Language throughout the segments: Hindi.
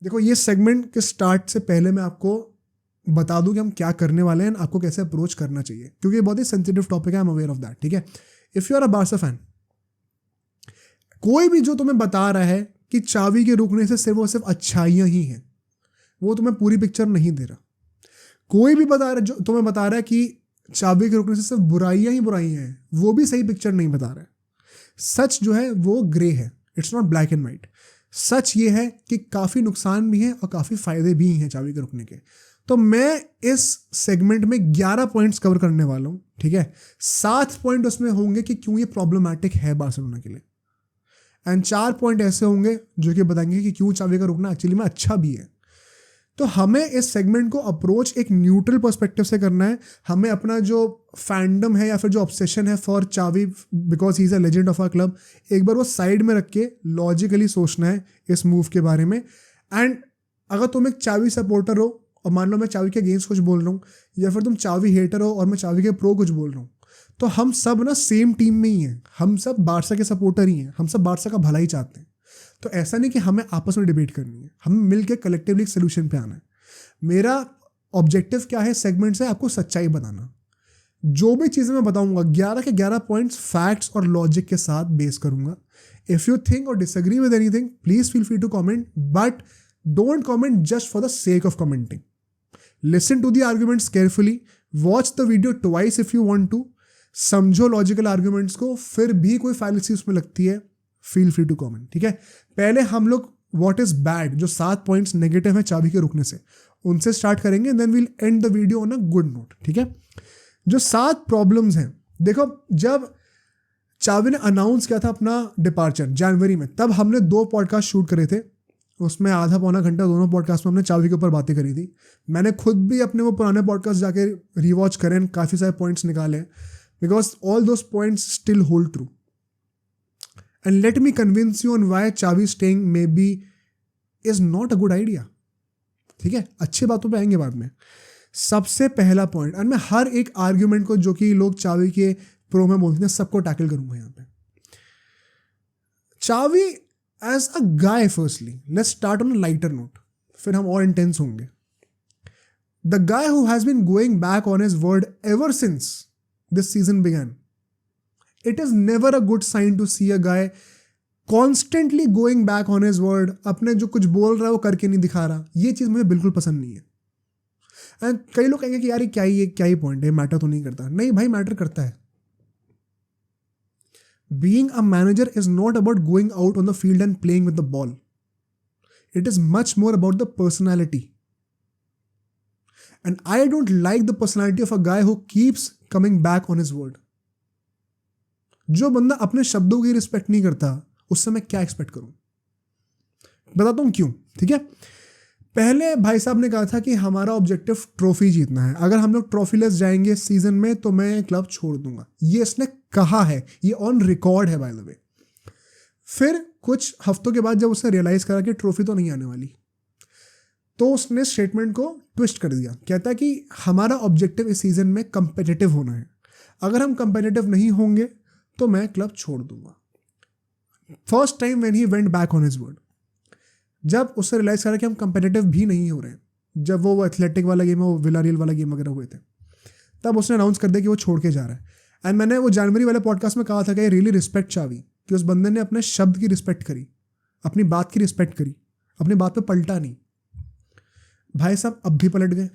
देखो ये सेगमेंट के स्टार्ट से पहले मैं आपको बता दूं कि हम क्या करने वाले हैं, आपको कैसे अप्रोच करना चाहिए, क्योंकि ये बहुत ही सेंसिटिव टॉपिक है, I am aware of that, ठीक है। If you are a Barca fan, कोई भी जो तुम्हें बता रहा है कि चावी के रुकने से सिर्फ और सिर्फ अच्छाइयां ही हैं, वो तुम्हें पूरी पिक्चर नहीं दे रहा। कोई भी बता रहा, जो तुम्हें बता रहा है कि चाबी के रुकने से सिर्फ बुराइयां ही बुराइयां हैं, वो भी सही पिक्चर नहीं बता रहा है। सच जो है वो ग्रे है, it's not black and white. सच ये है कि काफ़ी नुकसान भी हैं और काफ़ी फायदे भी हैं चाबी के रुकने के। तो मैं इस सेगमेंट में 11 पॉइंट्स कवर करने वाला हूँ, ठीक है। 7 पॉइंट उसमें होंगे कि क्यों ये प्रॉब्लमैटिक है बार्सिलोना के लिए, एंड 4 पॉइंट ऐसे होंगे जो कि बताएंगे कि क्यों चाबी का रुकना एक्चुअली में अच्छा भी है। तो हमें इस सेगमेंट को अप्रोच एक न्यूट्रल पर्सपेक्टिव से करना है। हमें अपना जो फैंडम है या फिर जो ऑब्सेशन है for Xavi because he is a legend of our club, एक बार वो साइड में रख के लॉजिकली सोचना है इस मूव के बारे में। एंड अगर तुम एक चावी सपोर्टर हो और मान लो मैं चावी के अगेंस्ट कुछ बोल रहा हूँ, या फिर तुम चावी हेटर हो और मैं चावी के प्रो कुछ बोल रहा हूँ, तो हम सब ना सेम टीम में ही हैं, हम सब बार्सा के सपोर्टर ही हैं, हम सब बार्सा का भला ही चाहते हैं। तो ऐसा नहीं कि हमें आपस में डिबेट करनी है, हमें मिलकर कलेक्टिवली एक सोल्यूशन पे आना है। मेरा ऑब्जेक्टिव क्या है सेगमेंट से, आपको सच्चाई बताना। जो भी चीज़ें मैं बताऊंगा 11 के 11 पॉइंट्स फैक्ट्स और लॉजिक के साथ बेस करूंगा। इफ यू थिंक और disagree with anything please feel free to comment, but don't comment just for the sake of commenting. Listen to the arguments carefully, watch the video twice if you want to, समझो लॉजिकल आर्ग्यूमेंट्स को, फिर भी कोई फैलेसी उसमें लगती है फील फ्री टू कमेंट, ठीक है। पहले हम लोग व्हाट इज बैड, जो 7 पॉइंट्स नेगेटिव है चाबी के रुकने से, उनसे स्टार्ट करेंगे, then will end the video on a good note, ठीक है। जो 7 प्रॉब्लम्स हैं, देखो जब चावी ने अनाउंस किया था अपना डिपार्चर जनवरी में, तब हमने 2 पॉडकास्ट शूट करे थे, उसमें आधा पौना घंटा दोनों पॉडकास्ट में हमने चावी के ऊपर बातें करी थी। मैंने खुद भी अपने वो पुराने पॉडकास्ट जाके रिवॉच करें, काफ़ी सारे पॉइंट्स निकाले, because all those points still hold true. And let me convince you on why Xavi staying maybe is not a good idea, ठीक है। अच्छी बातों पे आएंगे बाद में। सबसे पहला पॉइंट, और मैं हर एक आर्ग्यूमेंट को जो कि लोग चावी के प्रो में बोलते हैं सबको टैकल करूंगा यहाँ पे। Xavi as a guy, firstly let's start on a lighter note, फिर हम और इंटेंस होंगे। The guy who has been going back on his word ever since this season began, it is never a good sign to see a guy constantly going back on his word. अपने जो कुछ बोल रहा है वो करके नहीं दिखा रहा, ये चीज़ मुझे बिल्कुल पसंद नहीं है। एंड कई लोग कहेंगे कि यार ये क्या ही पॉइंट है, मैटर तो नहीं करता। नहीं भाई, मैटर करता है। Being a manager is not about going out on the field and playing with the ball, it is much more about the personality. And I don't like the personality of a guy who keeps coming back on his word. जो बंदा अपने शब्दों की रिस्पेक्ट नहीं करता, उससे मैं क्या एक्सपेक्ट करूं? बताता हूं क्यों, ठीक है। पहले भाई साहब ने कहा था कि हमारा ऑब्जेक्टिव ट्रॉफी जीतना है, अगर हम लोग ट्रॉफीलेस जाएंगे सीजन में तो मैं क्लब छोड़ दूंगा, ये इसने कहा है, ये ऑन रिकॉर्ड है बाय द वे। फिर कुछ हफ्तों के बाद जब उसने रियलाइज करा कि ट्रॉफी तो नहीं आने वाली, तो उसने स्टेटमेंट को ट्विस्ट कर दिया। कहता है कि हमारा ऑब्जेक्टिव इस सीजन में कंपेटिटिव होना है, अगर हम कंपेटिटिव नहीं होंगे तो मैं क्लब छोड़ दूंगा। First time when he went back on his word, जब उससे रियलाइज करा कि हम कंपेटिटिव भी नहीं हो रहे हैं, जब वो एथलेटिक वाला गेम है, वो विलारियल वाला गेम वगैरह हुए थे, तब उसने अनाउंस कर दिया कि वो छोड़ के जा रहा है। एंड मैंने वो जनवरी वाले पॉडकास्ट में कहा था कि रियली रिस्पेक्ट चावी, कि उस बंदे ने अपने शब्द की रिस्पेक्ट करी, अपनी बात की रिस्पेक्ट करी, अपनी बात पे पलटा नहीं। भाई साहब अब भी पलट गए,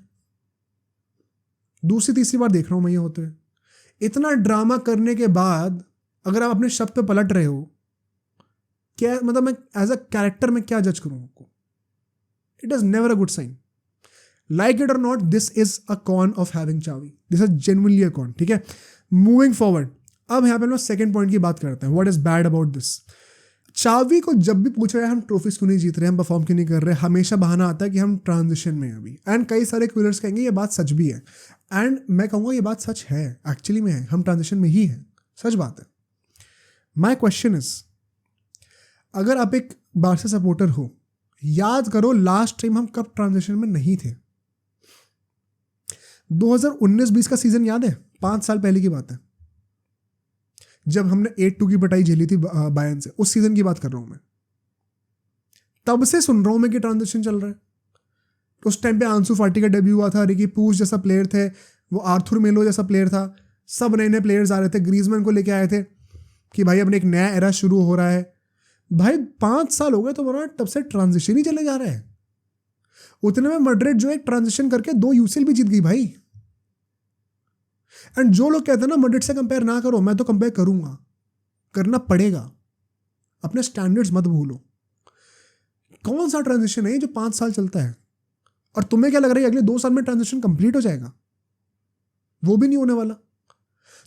दूसरी तीसरी बार देख रहा हूँ मैं ये होते हुए। इतना ड्रामा करने के बाद अगर आप अपने शब्द पे पलट रहे हो, क्या मतलब मैं एज अ कैरेक्टर में क्या जज करूं आपको? It is never a good sign. Like it or not, this is a con of having Xavi, this is genuinely a con, ठीक है। मूविंग फॉरवर्ड, अब यहाँ पे हम सेकंड पॉइंट की बात करते हैं, what is bad about this. चावी को जब भी पूछ रहे हैं हम ट्रॉफीज क्यों नहीं जीत रहे, हम परफॉर्म क्यों नहीं कर रहे, हमेशा बहाना आता है कि हम ट्रांजिशन में हैं अभी। एंड कई सारे क्विलर्स कहेंगे ये बात सच भी है, एंड मैं कहूँगा ये बात सच है, एक्चुअली में है, हम ट्रांजिशन में ही हैं, सच बात है। माई क्वेश्चन इज, अगर आप एक बार्सा सपोर्टर हो, याद करो लास्ट टाइम हम कब ट्रांजिशन में नहीं थे। 2019-20 का सीजन याद है, 5 साल पहले की बात है, जब हमने 8-2 की पिटाई झेली थी बायर्न से, उस सीजन की बात कर रहा हूं मैं। तब से सुन रहा हूँ मैं कि ट्रांजिशन चल रहा है। उस टाइम पे आंसू फाटी का डेब्यू हुआ था, रिकी पूछ जैसा प्लेयर थे, वो आर्थर मेलो जैसा प्लेयर था, सब नए नए प्लेयर्स आ रहे थे, ग्रीजमैन को लेके आए थे कि भाई अपने एक नया एरा शुरू हो रहा है। भाई 5 साल हो गए तो बना, तब से ट्रांजिशन ही चले जा रहा है। उतने में मैड्रिड जो है ट्रांजिशन करके 2 यूसीएल भी जीत गई भाई। एंड जो लोग कहते हैं ना मैड्रिड से कंपेयर ना करो, मैं तो कंपेयर करूंगा, करना पड़ेगा। अपने स्टैंडर्ड्स मत भूलो। कौन सा ट्रांजिशन है जो 5 साल चलता है? और तुम्हें क्या लग रहा है अगले 2 साल में ट्रांजिशन कंप्लीट हो जाएगा? वो भी नहीं होने वाला।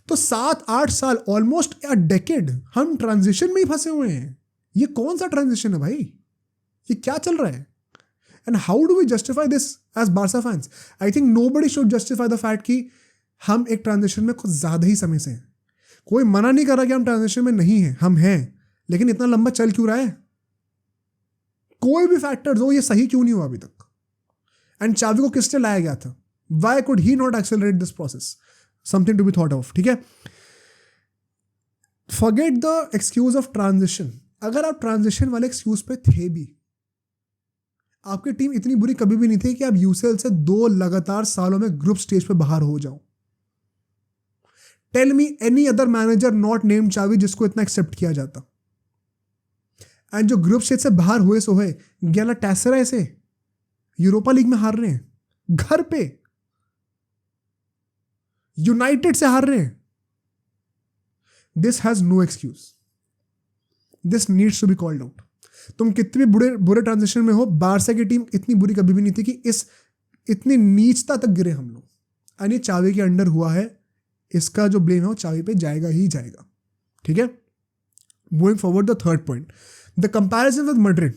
तो 7-8 साल, ऑलमोस्ट अ डेकेड हम ट्रांजिशन में ही फंसे हुए हैं। ये कौन सा ट्रांजिशन है भाई? ये क्या चल रहा है? And how do we justify this as Barca fans? I think nobody should justify the fact कि हम एक ट्रांजिशन में कुछ ज्यादा ही समय से हैं। कोई मना नहीं कर रहा कि हम ट्रांजिशन में नहीं हैं, हम हैं, लेकिन इतना लंबा चल क्यों रहा है? कोई भी फैक्टर्स हो, ये सही क्यों नहीं हुआ अभी तक? एंड चावी को किसने लाया गया था? Why could he not accelerate this process? Something to be thought of. ठीक है, forget the excuse of transition. अगर आप ट्रांजिशन वाले एक्सक्यूज पे थे भी, आपकी टीम इतनी बुरी कभी भी नहीं थी कि आप यूसीएल से 2 लगातार सालों में ग्रुप स्टेज पे बाहर हो जाओ। Tell me any other manager not named Xavi जिसको इतना एक्सेप्ट किया जाता। एंड जो ग्रुप स्टेज से बाहर हुए सो है, गैलाटासराय से यूरोपा लीग में हार रहे हैं, घर पे यूनाइटेड से हार रहे हैं। This has no excuse, this needs to be called out. तुम कितने भी बुरे ट्रांजिशन में हो, बारसा की टीम इतनी बुरी कभी भी नहीं थी कि इस इतनी नीचता तक गिरे हम लोग। एंड ये चावी के अंडर हुआ है, इसका जो ब्लेम है वो चावी पे जाएगा ही जाएगा। ठीक है, moving forward the third point, the comparison with Madrid.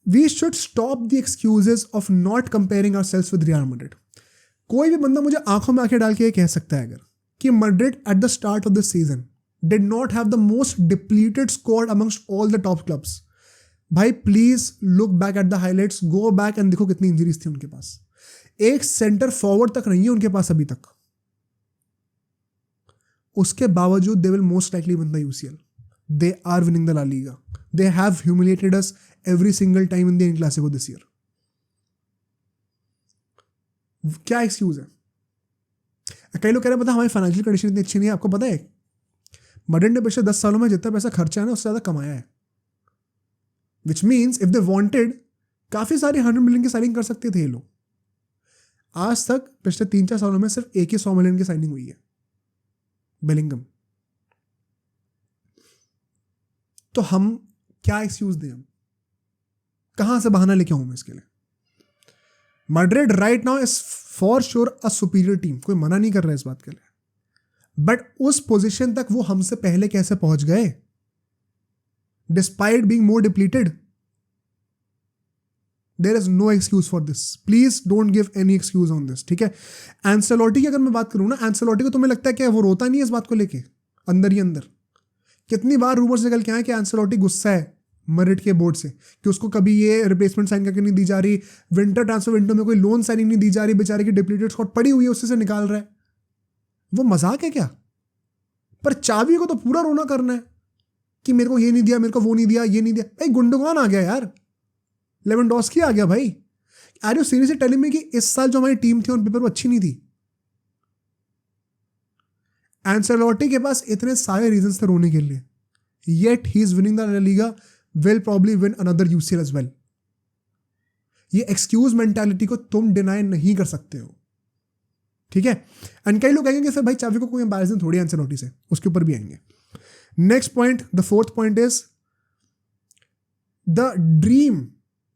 We should stop the excuses of not comparing ourselves with Real Madrid. कोई भी बंदा मुझे आंखों में आंखें डाल के ये कह सकता है अगर कि Madrid at the start of this season did not have the most depleted squad amongst all the top clubs. भाई please look back at the highlights, go back and देखो कितनी इंजरीज थी उनके पास। एक सेंटर फॉरवर्ड तक नहीं है उनके पास अभी तक। उसके बावजूद they will most likely win the UCL. They are winning the La Liga. They have humiliated us every single time in the Clasico this year. क्या एक्सक्यूज है? कई लोग कह रहे हैं पता हमारी फाइनेंशियल कंडीशन इतनी अच्छी नहीं है। आपको पता है मैड्रिड ने पिछले 10 सालों में जितना पैसा खर्चा है ना उससे ज्यादा कमाया है। Which means if they wanted काफी सारी 100 मिलियन की साइनिंग कर सकते थे ये लोग। आज तक पिछले 3-4 सालों में सिर्फ एक ही 100 मिलियन की साइनिंग हुई है, बेलिंगम। तो हम क्या एक्सक्यूज दें? हम कहां से बहाना लेके आऊं मैं इसके लिए? Madrid right now is for sure a superior team, कोई मना नहीं कर रहा है इस बात के लिए। बट उस पोजीशन तक वो हमसे पहले कैसे पहुंच गए despite being more depleted? There is no excuse for this. Please don't give any excuse on this. ठीक है, एंसेलोटी की अगर मैं बात करूं ना, एंसेलोटी को तुम्हें लगता है कि वो रोता नहीं है इस बात को लेके अंदर ही अंदर? कितनी बार रूमर्स निकल के आए कि एंसेलोटी गुस्सा है मैड्रिड के बोर्ड से कि उसको कभी ये रिप्लेसमेंट साइन करके नहीं दी जा रही, विंटर ट्रांसफर विंडो में कोई लोन साइनिंग नहीं दी जा रही, बेचारे की डिप्लीटेड स्क्वाड पड़ी हुई है उससे से निकाल रहा है। वो मजाक है क्या? पर चावी को तो पूरा रोना करना है कि मेरे को ये नहीं दिया, मेरे को वो नहीं दिया, ये नहीं दिया। भाई गुंडोगान आ गया यार, लेवेंडोस्की आ गया भाई। Are you seriously telling me कि इस साल जो हमारी टीम थी ऑन पेपर वो अच्छी नहीं थी? एंसेलोटी के पास इतने सारे रीजंस थे रोने के लिए, yet he is winning the La Liga, will probably win another UCL as well. ये एक्सक्यूज मेंटालिटी को तुम डिनाई नहीं कर सकते हो। ठीक है, एंड कई लोग कहेंगे फिर भाई चावी को कोई एम्बैरेसिंग थोड़ी एंसेलोटी से, उसके ऊपर भी आएंगे। Next point, the fourth point is the dream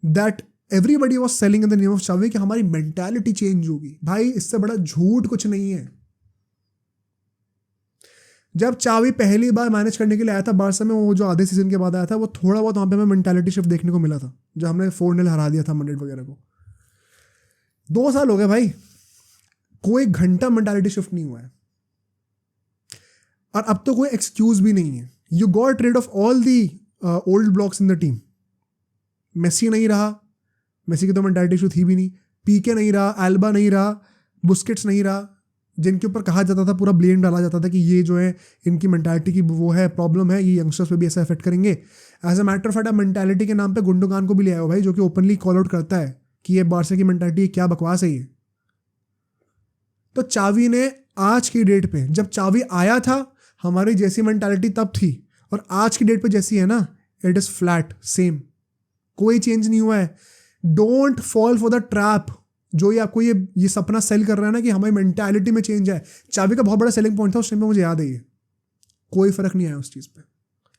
that everybody was selling in the name of चावी कि हमारी मेंटालिटी चेंज होगी। भाई इससे बड़ा झूठ कुछ नहीं है। जब चावी पहली बार मैनेज करने के लिए आया था बारसा में, वो जो आधे सीजन के बाद आया था, वो थोड़ा बहुत वहां पे हमें मेंटालिटी शिफ्ट देखने को मिला था, जब हमने 4-0 हरा दिया था मैड्रिड वगैरह को। 2 साल हो गए भाई, कोई घंटा मेंटालिटी शिफ्ट नहीं हुआ है। और अब तो कोई एक्सक्यूज भी नहीं है। You got rid of all the old blocks in the team. Messi नहीं रहा, मेसी की तो मेंटालिटी इशू थी भी नहीं। पीके नहीं रहा, एल्बा नहीं रहा, बुस्केट्स नहीं रहा, जिनके ऊपर कहा जाता था, पूरा ब्लेम डाला जाता था कि ये जो है इनकी मेंटालिटी की वो है प्रॉब्लम है, ये यंगस्टर्स पे भी ऐसा इफेक्ट करेंगे। As a matter of fact, mentality के नाम पे गुंडोगान को भी ले आया हो भाई, जो कि ओपनली कॉल आउट करता है कि ये बारसा की मेंटालिटी क्या बकवास है ये। तो चावी ने आज की डेट पे, जब चावी आया था हमारी जैसी मेंटालिटी तब थी, और आज की डेट पे जैसी है ना, इट इज फ्लैट सेम, कोई चेंज नहीं हुआ है। Don't fall for the trap जो ये आपको ये सपना सेल कर रहा है ना कि हमारी मेंटालिटी में चेंज है। चावी का बहुत बड़ा सेलिंग पॉइंट था उस टाइम पे, मुझे याद है ये, कोई फर्क नहीं आया उस चीज पे।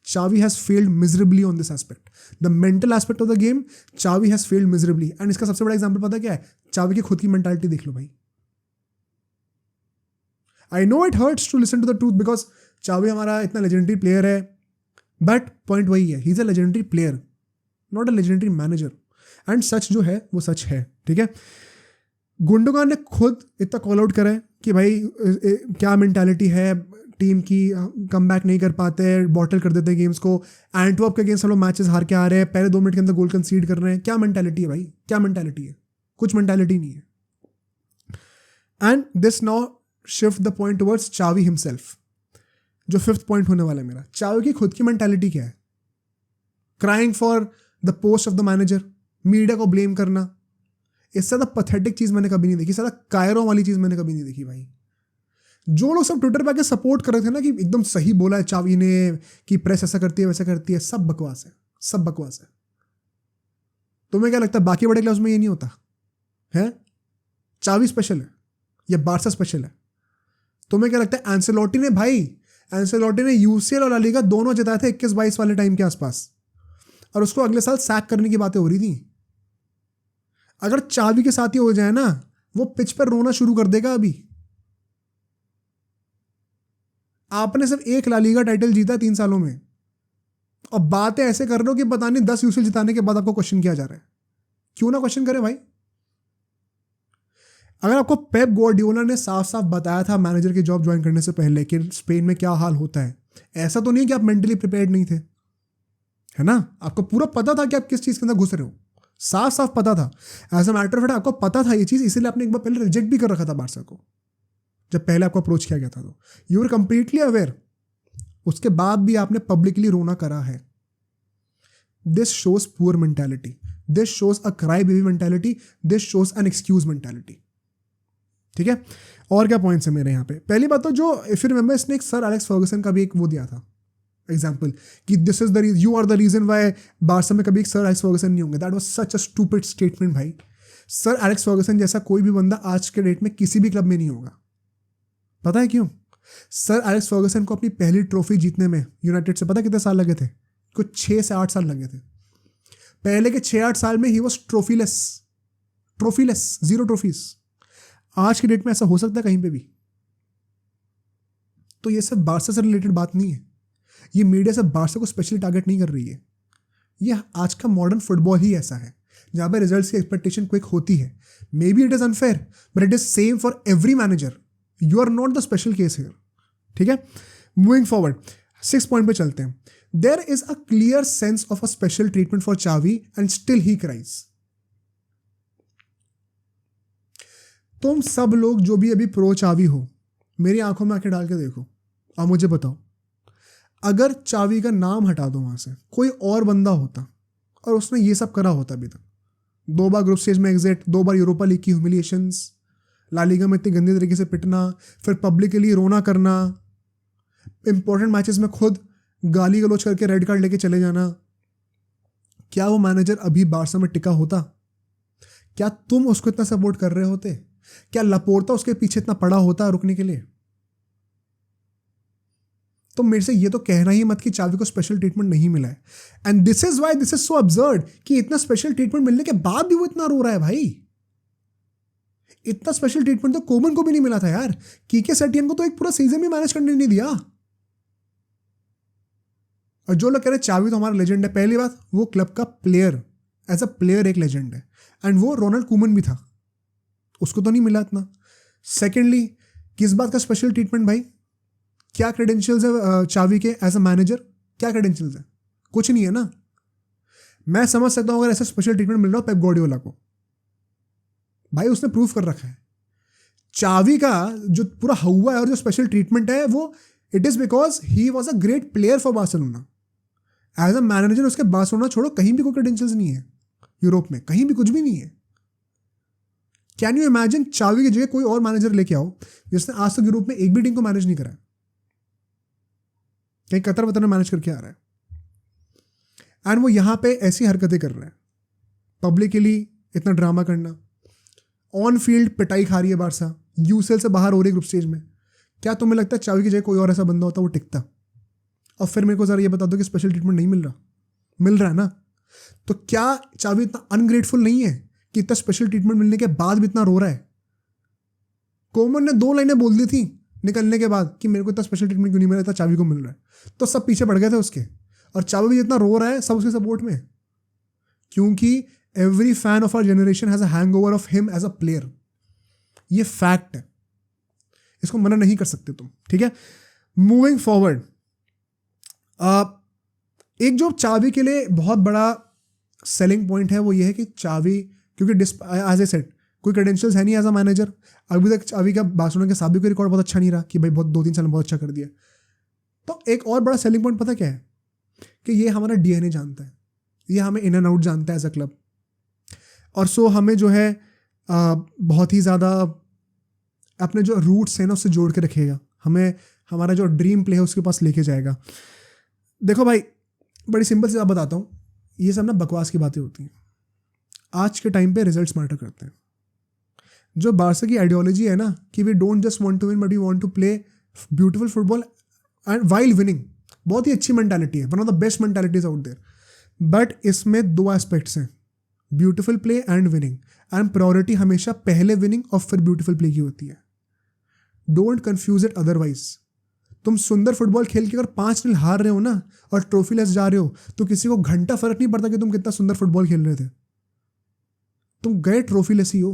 चावी has failed miserably on this aspect, the mental aspect of the game. चावी हैज फेल्ड मिजरेबली, एंड इसका सबसे बड़ा एग्जांपल पता क्या है? चावी की खुद की मेंटालिटी देख लो भाई। I know it hurts to listen to the truth, because Xavi हमारा इतना लेजेंडरी प्लेयर है, बट पॉइंट वही है, he is a legendary player, not a legendary manager. And सच जो है वो सच है, ठीक है। गुंडोगान ने खुद इतना कॉल आउट करा है कि भाई क्या मेंटालिटी है टीम की, कम बैक नहीं कर पाते, बॉटल कर देते हैं गेम्स को। एंटवर्प के अगेंस्ट हम लोग मैचेस हार के आ रहे हैं, पहले 2 मिनट के अंदर गोल कंसीड कर रहे हैं। क्या मेंटालिटी है भाई, क्या मेंटालिटी है? कुछ मेंटालिटी नहीं है। And this now shift the point towards चावी हिमसेल्फ, जो 5th पॉइंट होने वाला है मेरा। चावी की खुद की मेंटालिटी क्या है? Crying for the post of the manager, media को ब्लेम करना। इससे ज़्यादा पथेटिक चीज़ मैंने कभी नहीं देखी, ज़्यादा कायरों वाली चीज़ मैंने कभी नहीं देखी भाई। जो लोग सब ट्विटर पे आके सपोर्ट कर रहे थे ना कि एकदम सही बोला है चावी ने, कि प्रेस ऐसा करती है वैसा करती है, सब बकवास है, सब बकवास है। तुम्हें क्या लगता है बाकी बड़े क्लब्स में ये नहीं होता है? चावी स्पेशल है या बारसा स्पेशल है? तुम्हें क्या लगता है एंसेलोटी ने यूसीएल और ला लीगा दोनों जिताए थे 21-22 वाले टाइम के आसपास, और उसको अगले साल सैक करने की बातें हो रही थी। अगर चावी के साथ ही हो जाए ना, वो पिच पर रोना शुरू कर देगा। अभी आपने सिर्फ 1 ला लीगा टाइटल जीता 3 सालों में, और बातें ऐसे कर रहे हो कि पता नहीं 10 यूसीएल जिताने के बाद आपको क्वेश्चन किया जा रहा है। क्यों ना क्वेश्चन करें भाई? अगर आपको पेप गार्डियोला ने साफ साफ बताया था मैनेजर की जॉब ज्वाइन करने से पहले कि स्पेन में क्या हाल होता है, ऐसा तो नहीं कि आप मेंटली प्रिपेयर्ड नहीं थे, है ना? आपको पूरा पता था कि आप किस चीज के अंदर घुस रहे हो, साफ साफ पता था। As a matter of fact आपको पता था ये चीज, इसीलिए आपने एक बार पहले रिजेक्ट भी कर रखा था बारसा को, जब पहले आपको अप्रोच किया गया था। तो यू आर कंप्लीटली अवेयर, उसके बाद भी आपने पब्लिकली रोना करा है। This shows poor mentality, this shows a cry baby mentality, this shows an excuse mentality, ठीक है। और क्या पॉइंट्स है मेरे यहाँ पे? पहली बात तो जो इफ यू रिमेंबर, इसने एक सर एलेक्स फर्गसन का भी एक वो दिया था एग्जाम्पल, कि this is the you are the reason why Barca में कभी एक सर एलेक्स फर्गसन नहीं होंगे। That was such a stupid statement भाई। सर एलेक्स फर्गसन जैसा कोई भी बंदा आज के डेट में किसी भी क्लब में नहीं होगा। पता है क्यों? सर एलेक्स फर्गसन को अपनी पहली ट्रॉफी जीतने में यूनाइटेड से पता कितने साल लगे थे? कुछ 6 से 8 साल लगे थे। पहले के 6-8 साल में ही वॉज ट्रॉफीलेस, 0 ट्रॉफीज। आज की डेट में ऐसा हो सकता है कहीं पे भी? तो ये सब बारसा से रिलेटेड बात नहीं है, ये मीडिया सब बारसा को स्पेशली टारगेट नहीं कर रही है। ये आज का मॉडर्न फुटबॉल ही ऐसा है जहां पे रिजल्ट्स की एक्सपेक्टेशन क्विक होती है। Maybe it is unfair, but it is same for every manager. You are not the special case here, ठीक है। मूविंग फॉरवर्ड, 6 पॉइंट पे चलते हैं। There is a clear sense of a special treatment for Xavi and still he cries. तुम सब लोग जो भी अभी प्रो चावी हो, मेरी आंखों में आंखें डाल के देखो और मुझे बताओ, अगर चावी का नाम हटा दो वहां से, कोई और बंदा होता और उसने ये सब करा होता अभी तक, 2 बार ग्रुप स्टेज में एग्जिट, 2 बार यूरोपा लीग की ह्यूमिलिएशंस, ला लीगा में इतनी गंदी तरीके से पिटना, फिर पब्लिकली रोना करना, इंपॉर्टेंट मैचेस में खुद गाली गलौज करके रेड कार्ड लेके चले जाना, क्या वो मैनेजर अभी बारसा में टिका होता? क्या तुम उसको इतना सपोर्ट कर रहे होते? क्या लपोर्ता उसके पीछे इतना पड़ा होता रुकने के लिए? तो मेरे से ये तो कहना ही मत कि चावी को स्पेशल ट्रीटमेंट नहीं मिला है। And this is why this is so absurd कि इतना स्पेशल ट्रीटमेंट मिलने के बाद भी वो इतना रो रहा है भाई। इतना स्पेशल ट्रीटमेंट तो कोमन को भी नहीं मिला था यार। कीके सेटियन को तो एक पूरा सीजन भी मैनेज करने नहीं दिया। और जो लोग कह रहे चावी तो हमारा लेजेंड है, पहली बात वो क्लब का प्लेयर, एज अ प्लेयर एक लेजेंड है, एंड वो रोनाल्ड कूमन भी था, उसको तो नहीं मिला इतना। सेकेंडली, किस बात का स्पेशल ट्रीटमेंट भाई? क्या क्रेडेंशियल्स है चावी के एज अ मैनेजर? क्या क्रेडेंशियल्स है? कुछ नहीं है ना। मैं समझ सकता हूं अगर ऐसा स्पेशल ट्रीटमेंट मिल रहा हो पेप गार्डियोला को, भाई उसने प्रूफ कर रखा है। चावी का जो पूरा हुआ है और जो स्पेशल ट्रीटमेंट है वो it is because he was a great player for Barcelona. As a manager उसके बार्सिलोना छोड़ो कहीं भी कोई क्रेडेंशियल्स नहीं है, यूरोप में कहीं भी कुछ भी नहीं है। कैन यू इमेजिन चावी की जगह कोई और मैनेजर लेके आओ जिसने आज तक यूरोप में एक भी टीम को मैनेज नहीं करा है, कहीं कतर वतर में मैनेज करके आ रहा है, एंड वो यहां पे ऐसी हरकतें कर रहा है, पब्लिकली इतना ड्रामा करना, ऑन फील्ड पिटाई खा रही है बारसा, यूसीएल से बाहर हो रही ग्रुप स्टेज में। क्या तुम्हें लगता है चावी की जगह कोई और ऐसा बंदा होता वो टिकता? और फिर मेरे को जरा ये बता दो कि स्पेशल ट्रीटमेंट नहीं मिल रहा है ना, तो क्या चावी इतना अनग्रेटफुल नहीं है कि इतना स्पेशल ट्रीटमेंट मिलने के बाद भी इतना रो रहा है? कोमन ने 2 लाइनें बोल दी थी निकलने के बाद कि मेरे को इतना स्पेशल ट्रीटमेंट क्यों नहीं मिल रहा था, चावी को मिल रहा है, तो सब पीछे पड़ गए थे उसके। और चावी भी जितना रो रहा है सब उसके सपोर्ट में, क्योंकि every fan of our generation has a hangover of him as a player. ये फैक्ट है, इसको मना नहीं कर सकते तुम, ठीक है। मूविंग फॉरवर्ड, एक जो चावी के लिए बहुत बड़ा सेलिंग पॉइंट है वो ये है कि चावी, क्योंकि एज ए सेट कोई क्रेडेंशियल्स है नहीं एज अ मैनेजर, अभी तक चावी का बार्सिलोना के साथ भी कोई रिकॉर्ड बहुत अच्छा नहीं रहा कि भाई बहुत 2-3 साल में बहुत अच्छा कर दिया। तो एक और बड़ा सेलिंग पॉइंट पता क्या है कि ये हमारा डीएनए जानता है, ये हमें इन एंड आउट जानता है एज अ क्लब, और सो हमें जो है बहुत ही ज़्यादा अपने जो रूट्स हैं ना उससे जोड़ के रखेगा, हमें हमारा जो ड्रीम प्ले है उसके पास लेके जाएगा। देखो भाई, बड़ी सिंपल सी बात बताता हूँ, ये सब ना बकवास की बातें होती हैं। आज के टाइम पे रिजल्ट्स मैटर करते हैं। जो बारसा की आइडियोलॉजी है ना कि we don't just want to win but we want to play beautiful football and while winning, बहुत ही अच्छी मेंटालिटी है, one of the best mentalities out there. But इसमें 2 एस्पेक्ट्स हैं, beautiful play and winning, and priority हमेशा पहले विनिंग और फिर ब्यूटीफुल प्ले की होती है। Don't confuse it otherwise. तुम सुंदर फुटबॉल खेल के अगर 5-0 हार रहे हो ना और ट्रॉफी लेस जा रहे हो तो किसी को घंटा फर्क नहीं पड़ता कि तुम कितना सुंदर फुटबॉल खेल रहे थे, तुम गए ट्रॉफी लेस ही हो।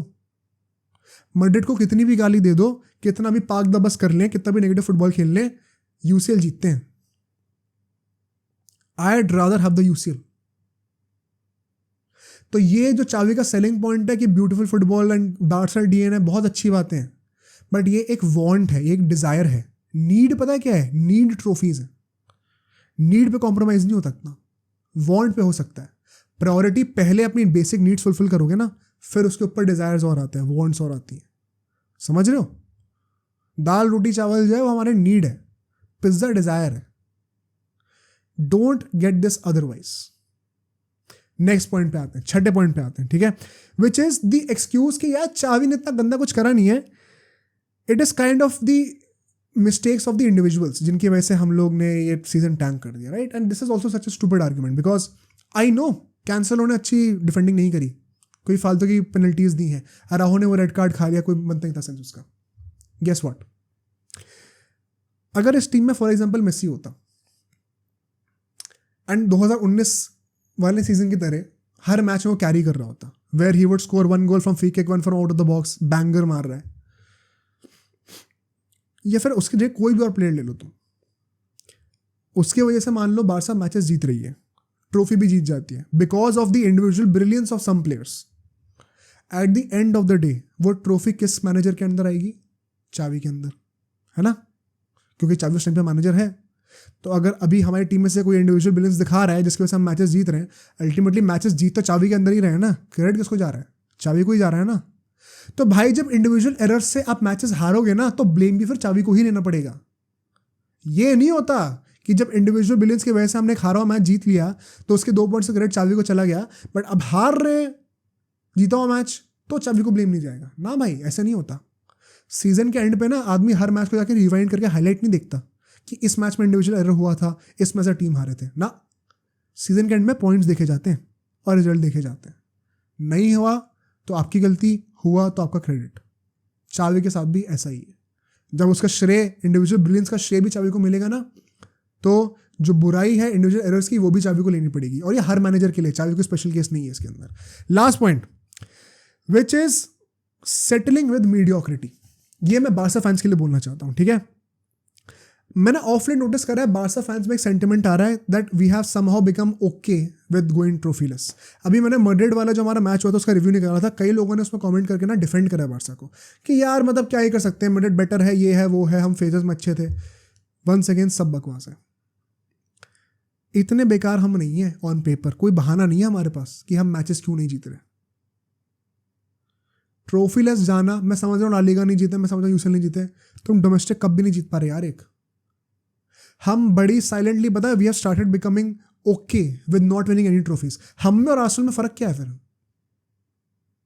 मैड्रिड को कितनी भी गाली दे दो, कितना भी पाक दबस कर लें, कितना भी नेगेटिव फुटबॉल खेल लें, यूसीएल जीतते हैं। I'd rather have the UCL। तो ये जो चावी का सेलिंग पॉइंट है कि beautiful football and Barca DNA, बहुत अच्छी बातें हैं, बट ये एक वांट है, ये एक डिजायर है। नीड पता है क्या है? नीड ट्रॉफीज है। नीड पे कॉम्प्रोमाइज नहीं हो सकता, वांट पे हो सकता है। प्रायोरिटी पहले अपनी बेसिक नीड्स फुलफिल करोगे ना, फिर उसके ऊपर डिजायर्स और आते हैं, वांट्स और आती हैं। समझ रहे हो? दाल रोटी चावल जो है वो हमारे नीड है, पिज्जा डिजायर है। Don't get this otherwise. Next point पे आते हैं, 6ठे पॉइंट पे आते हैं, ठीक है, विच इज द एक्सक्यूज कि यार चावी ने इतना गंदा कुछ करा नहीं है। It is kind of the mistakes of the individuals जिनकी वजह से हम लोग ने ये सीजन टैंक कर दिया, right. And this is also such a stupid argument because I know Cancelo ने अच्छी डिफेंडिंग नहीं करी, कोई फालतू की पेनल्टीज दी हैं, अराहो ने वो रेड कार्ड खा लिया, कोई मतलब नहीं था सेंस उसका। गेस व्हाट, अगर इस टीम में फॉर एग्जांपल मेसी होता एंड 2019 वाले सीजन की तरह हर मैच में वो कैरी कर रहा होता, where he would score 1 goal from free kick, 1 from out of the box, banger मार रहा है, या फिर उसके जगह कोई भी और प्लेयर ले लो तुम, उसके वजह से मान लो बारसा मैचेस जीत रही है, ट्रॉफी भी जीत जाती है because of the individual brilliance of some players. At the end of the day वो ट्रॉफी किस मैनेजर के अंदर आएगी? चावी के अंदर, है ना, क्योंकि चावी उस टाइम पे मैनेजर है। तो अगर अभी हमारी टीम में से कोई इंडिविजुअल ब्रिलियंस दिखा रहा है जिसकी वजह से हम मैचेस जीत रहे हैं, अल्टीमेटली मैचेस जीत तो चावी के अंदर ही रहे हैं ना, क्रेडिट किसको जा रहा है? चावी को ही जा रहा है ना। तो भाई जब इंडिविजुअल एरर्स से आप मैचेस हारोगे ना तो ब्लेम भी फिर चावी को ही लेना पड़ेगा। ये नहीं होता कि जब इंडिविजुअल ब्रिलियंस की वजह से हमने एक हारा हुआ मैच जीत लिया तो उसके 2 पॉइंट से क्रेडिट चावी को चला गया, बट अब हार रहे जीता हुआ मैच तो चावी को ब्लेम नहीं जाएगा ना। भाई ऐसा नहीं होता। सीजन के एंड पे ना आदमी हर मैच को जाकर रिवाइंड करके हाईलाइट नहीं देखता कि इस मैच में इंडिविजुअल एरर हुआ था, इस मैच में टीम हारे थे ना। सीजन के एंड में पॉइंट्स देखे जाते हैं और रिजल्ट देखे जाते हैं। नहीं हुआ तो आपकी गलती, हुआ तो आपका क्रेडिट। चावी के साथ भी ऐसा ही है। जब उसका श्रेय, इंडिविजुअल ब्रिलियंस का श्रेय भी चावी को मिलेगा ना, तो जो बुराई है इंडिविजुअल एरर्स की वो भी चावी को लेनी पड़ेगी। और ये हर मैनेजर के लिए, चावी को स्पेशल केस नहीं है इसके अंदर। Last point which is settling with mediocrity. ये मैं बारसा फैंस के लिए बोलना चाहता हूँ, ठीक है। मैंने ऑफलाइन नोटिस करा है बारसा फैंस में एक सेंटिमेंट आ रहा है that we have somehow become okay with going trophyless. अभी मैंने मैड्रिड वाला जो हमारा मैच हुआ था उसका रिव्यू निकाला था, कई लोगों ने उसमें कमेंट करके ना डिफेंड करा है बारसा को कि यार मतलब क्या ही कर सकते हैं, मैड्रिड बेटर है, ये है वो है, हम फेजेस में अच्छे थे। वंस अगेन सब बकवास है, इतने बेकार हम नहीं है ऑन पेपर, कोई बहाना नहीं है हमारे पास कि हम मैचेस क्यों नहीं जीत रहे। ट्रॉफीलेस जाना, मैं समझ रहा हूँ ला लीगा नहीं जीते, मैं समझ रहा हूँ यूसीएल नहीं जीते, तुम डोमेस्टिक कप भी नहीं जीत पा रहे यार। एक हम बड़ी साइलेंटली बता, we have started becoming okay with not winning any trophies. हम में और आर्सेनल में फर्क क्या है फिर?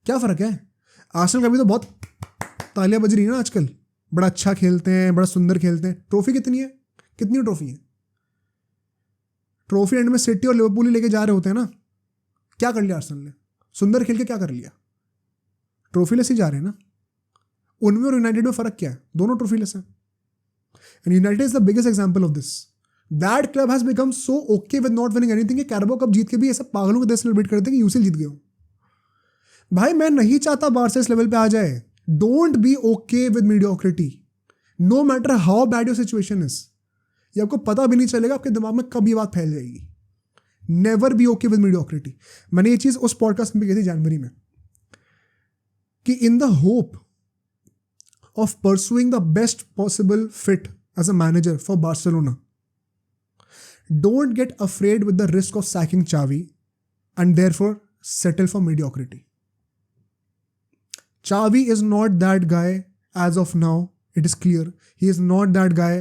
क्या फर्क है? आर्सेनल का भी तो बहुत तालियां बज रही है ना आजकल, बड़ा अच्छा खेलते हैं, बड़ा सुंदर खेलते हैं। ट्रॉफी कितनी है? कितनी ट्रॉफी है? ट्रॉफी एंड में सिटी और लिवरपूल ही लेके जा रहे होते हैं ना। क्या कर लिया आर्सेनल ने? सुंदर खेल के क्या कर लिया? ट्रॉफीलेस ही जा रहे हैं ना। उनमें और यूनाइटेड में फर्क क्या है? दोनों ट्रॉफीलेस हैं। And United is the biggest example of this. That club has become so okay with not winning anything कि कैरबो कप जीत के भी ऐसा पागलों के तरह सेलिब्रेट करते हैं कि यूसीएल जीत गए हो। भाई मैं नहीं चाहता बारसा इस लेवल पे आ जाए। Don't be okay with mediocrity no matter how bad your situation is. ये आपको पता भी नहीं चलेगा आपके दिमाग में कब ये बात फैल जाएगी। Never be okay with mediocrity. मैंने ये चीज उस पॉडकास्ट में कही थी जनवरी में कि in the hope of pursuing the best possible fit as a manager for Barcelona, don't get afraid with the risk of sacking Xavi and therefore settle for mediocrity. Xavi is not that guy as of now. It is clear he is not that guy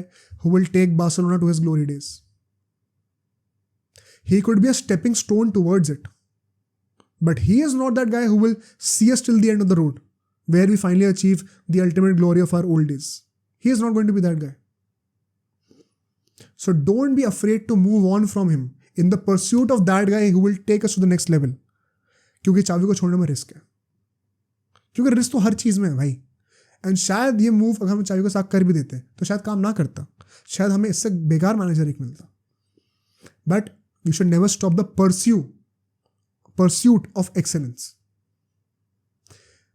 who will take Barcelona to his glory days. He could be a stepping stone towards it, but he is not that guy who will see us till the end of the road where we finally achieve the ultimate glory of our old days. He is not going to be that guy. So don't be afraid to move on from him in the pursuit of that guy who will take us to the next level. क्योंकि चावी को छोड़ने में रिस्क है, क्योंकि रिस्क तो हर चीज में है भाई। एंड शायद ये मूव अगर हम चावी को साथ कर भी देते तो शायद काम ना करता, शायद हमें इससे बेकार मैनेजर एक मिलता। But we should never stop the pursuit of excellence.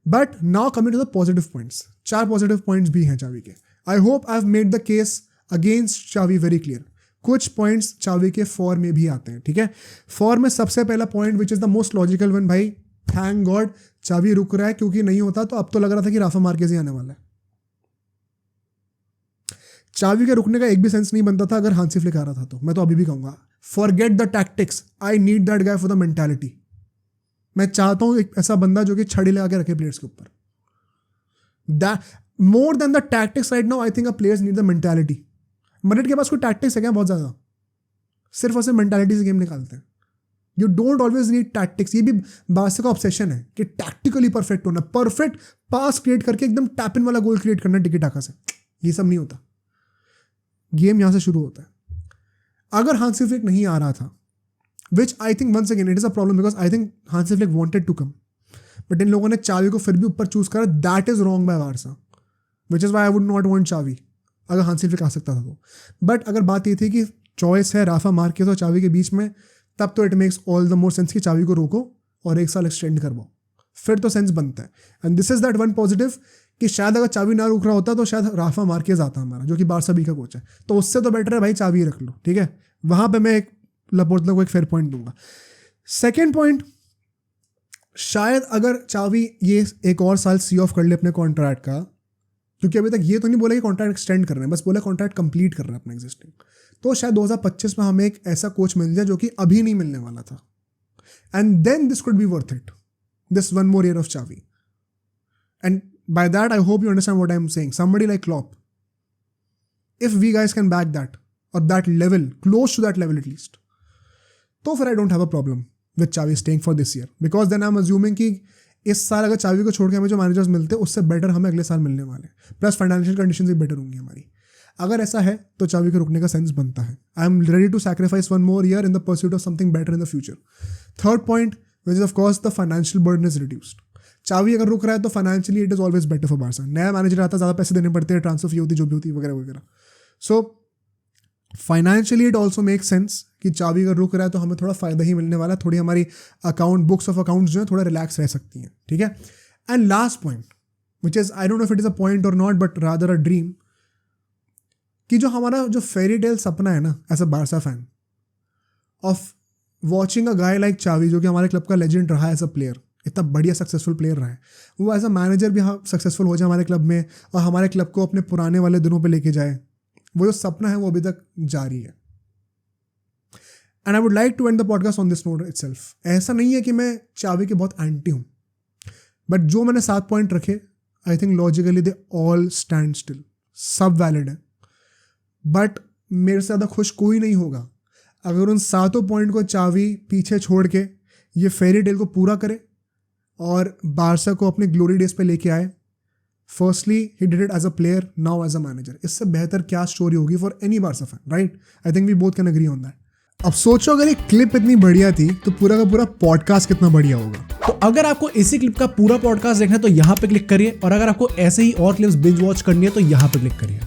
But now coming to the positive points. 4 positive points भी हैं चावी के। I hope I have made the case against Xavi very clear. कुछ पॉइंट्स चावी के फॉर में भी आते हैं, ठीक है। फॉर में सबसे पहला point which is the most logical one, भाई थैंक गॉड चावी रुक रहा है, क्योंकि नहीं होता तो अब तो लग रहा था कि राफा मार्केज ही आने वाला है। चावी के रुकने का एक भी सेंस नहीं बनता था अगर हांसी फ्लिक आ रहा था तो। मैं तो अभी भी कहूंगा forget the tactics, I need that guy for the mentality. मैं चाहता हूं एक ऐसा बंदा जो कि छड़ी लगा के रखे प्लेयर्स के ऊपर। More than the tactics right now I think players need the mentality. Madrid के पास कोई टैक्टिक्स है क्या? बहुत ज्यादा, सिर्फ और सिर्फ मेंटालिटी से गेम निकालते हैं। You don't always need tactics. ये भी बारसा का ऑब्सेशन है कि टैक्टिकली परफेक्ट होना, परफेक्ट पास क्रिएट करके एकदम टैप इन वाला गोल क्रिएट करना टिकी टाका से। ये सब नहीं होता, गेम यहां से शुरू होता है। अगर हांसी फ्लिक नहीं आ रहा था, which I think once again it is a problem because I think Hansi Flick wanted to come, but इन लोगों ने चावी को फिर भी ऊपर चूज करा। That is wrong by Barca, which is why I would not want Xavi अगर हांसी फ्लिक आ सकता था तो। बट अगर बात ये थी कि चॉइस है राफा मार्केज और चावी के बीच में, तब तो it makes all the more sense कि चावी को रोको और 1 साल एक्सटेंड करवाओ, फिर तो सेंस बनता है। And this is that one positive कि शायद अगर चावी ना रुक रहा होता तो शायद राफा मार्केज आता हमारा, जो कि बारसा बी का कोच है, तो उससे तो बेटर है भाई चावी रख लो, ठीक है। वहां पर मैं एक लपोर्टला को एक फेयर पॉइंट दूंगा। सेकेंड पॉइंट, शायद अगर चावी ये एक और साल सी ऑफ कर ले अपने कॉन्ट्रैक्ट का, क्योंकि अभी तक ये तो नहीं बोला कि कॉन्ट्रैक्ट एक्सटेंड कर रहे हैं, बस बोला कॉन्ट्रैक्ट कंप्लीट कर रहा है अपना एग्जिस्टिंग, तो शायद 2025 में हमें एक ऐसा कोच मिल जाए जो कि अभी नहीं मिलने वाला था। And then this could be worth it, this one more year of Xavi. And by that I hope you understand what I am saying. Somebody like Klopp, if we guys can back that or that level, close to that level at least, तो फिर I don't have a problem with Xavi staying for this year, because then I am assuming कि इस साल अगर चावी को छोड़ के हमें जो मैनेजर्स मिलते हैं उससे बेटर हमें अगले साल मिलने वाले हैं, प्लस फाइनेंशियल कंडीशन भी बेटर होंगी हमारी। अगर ऐसा है तो चावी के रुकने का सेंस बनता है। I am ready to sacrifice one more year in the pursuit of something better in the future. Third point which is of course the financial burden is reduced. Xavi अगर रुक रहा है तो financially it is always better for Barca. नया मैनेजर आता है, ज़्यादा पैसे देने पड़ते हैं, ट्रांसफर फी होती जो भी होती वगैरह वगैरह। सो financially it also make sense कि चावी अगर रुक रहा है तो हमें थोड़ा फायदा ही मिलने वाला है, थोड़ी हमारी अकाउंट बुक्स ऑफ अकाउंट्स जो है थोड़ा रिलैक्स रह सकती हैं, ठीक है। And last point which is I don't know if it is a point or not but rather a dream, कि जो हमारा जो फेरी टेल सपना है ना as a Barca fan of watching a guy like Xavi, जो कि हमारे क्लब का लेजेंड रहा है एज अ प्लेयर, इतना बढ़िया सक्सेसफुल प्लेयर रहा है, वो एज अ मैनेजर भी सक्सेसफुल हो जाए हमारे क्लब में और हमारे क्लब को अपने पुराने वाले दिनों पे लेके जाए, वो जो सपना है वो अभी तक जारी है। And I would like to end the podcast on this note itself. ऐसा नहीं है कि मैं चावी के बहुत एंटी हूँ, बट जो मैंने 7 पॉइंट रखे I think logically they all stand still, सब वैलिड है। बट मेरे से ज़्यादा खुश कोई नहीं होगा अगर उन 7 पॉइंट को चावी पीछे छोड़ के ये फेरी टेल को पूरा करे और बारसा को अपने ग्लोरी डेज पे लेके आए। Firstly he did it as a player, now as a manager. इससे बेहतर क्या स्टोरी होगी for any Barca fan, right? I think we both can agree on that. अब सोचो अगर ये क्लिप इतनी बढ़िया थी तो पूरा का पूरा पॉडकास्ट कितना बढ़िया होगा। तो अगर आपको इसी क्लिप का पूरा पॉडकास्ट देखना है तो यहाँ पे क्लिक करिए, और अगर आपको ऐसे ही और क्लिप्स बिंज वॉच करनी है तो यहाँ पे क्लिक करिए।